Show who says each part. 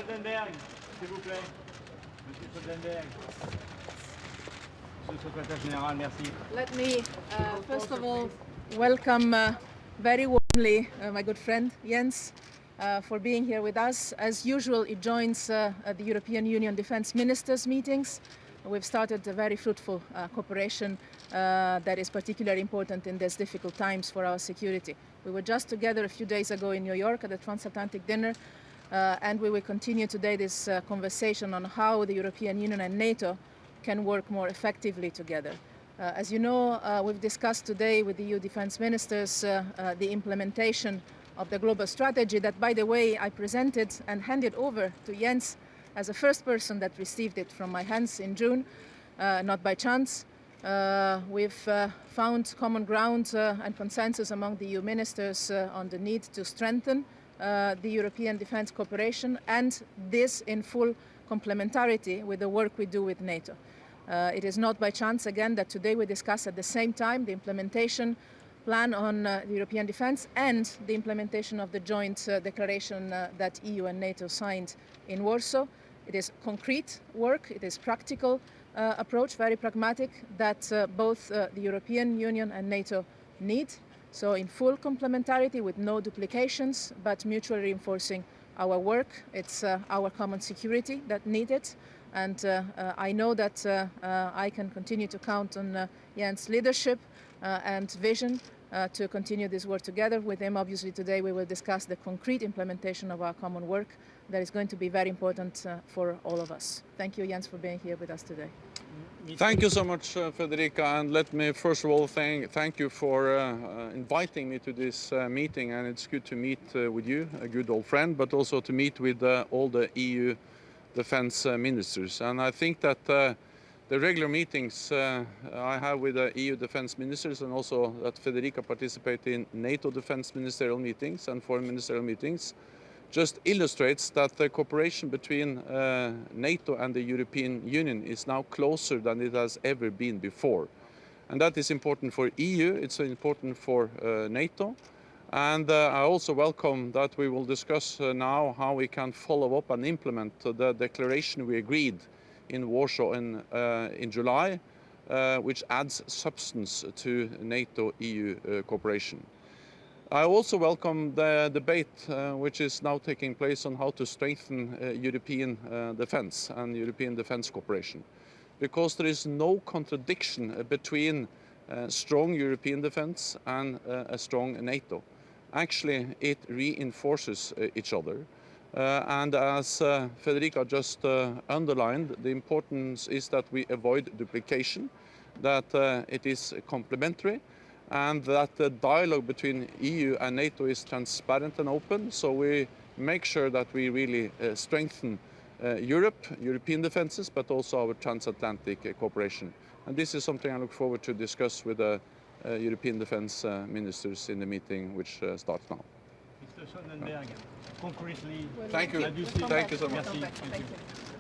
Speaker 1: Stoltenberg, s'il vous plaît. Monsieur Stoltenberg. Monsieur le secrétaire général, merci.
Speaker 2: Let me, first of all, welcome very warmly my good friend Jens for being here with us. As usual, he joins the European Union Defence Ministers meetings. We've started a very fruitful cooperation that is particularly important in these difficult times for our security. We were just together a few days ago in New York at the transatlantic dinner, and we will continue today this conversation on how the European Union and NATO can work more effectively together. As you know, we've discussed today with the EU defence ministers the implementation of the global strategy that, by the way, I presented and handed over to Jens as the first person that received it from my hands in June, not by chance. We've found common ground and consensus among the EU ministers on the need to strengthen the European defence cooperation, and this in full complementarity with the work we do with NATO. It is not by chance, again, that today we discuss at the same time the implementation plan on the European defence and the implementation of the joint declaration that EU and NATO signed in Warsaw. It is concrete work, it is practical approach, very pragmatic, that both the European Union and NATO need. So in full complementarity with no duplications, but mutually reinforcing our work. It's our common security that needs it. And I know that I can continue to count on Jens' leadership and vision to continue this work together with him. Obviously, today we will discuss the concrete implementation of our common work that is going to be very important for all of us. Thank you, Jens, for being here with us today.
Speaker 3: Thank you so much, Federica, and let me first of all thank you for inviting me to this meeting, and it's good to meet with you, a good old friend, but also to meet with all the EU defense ministers. And I think that the regular meetings I have with the EU defense ministers, and also that Federica participates in NATO defense ministerial meetings and foreign ministerial meetings, just illustrates that the cooperation between NATO and the European Union is now closer than it has ever been before. And that is important for EU, it's important for NATO. And I also welcome that we will discuss now how we can follow up and implement the declaration we agreed in Warsaw in July, which adds substance to NATO-EU cooperation. I also welcome the debate which is now taking place on how to strengthen European defence and European defence cooperation, because there is no contradiction between strong European defence and a strong NATO. Actually, it reinforces each other. And as Federica just underlined, the importance is that we avoid duplication, that it is complementary, and that the dialogue between EU and NATO is transparent and open, so we make sure that we really strengthen European defences, but also our transatlantic cooperation. And this is something I look forward to discuss with the European defence ministers in the meeting which starts now.
Speaker 1: Mr. Stoltenberg, concretely.
Speaker 3: Thank you.
Speaker 1: We'll
Speaker 3: Thank you so much.
Speaker 1: Merci. Thank you.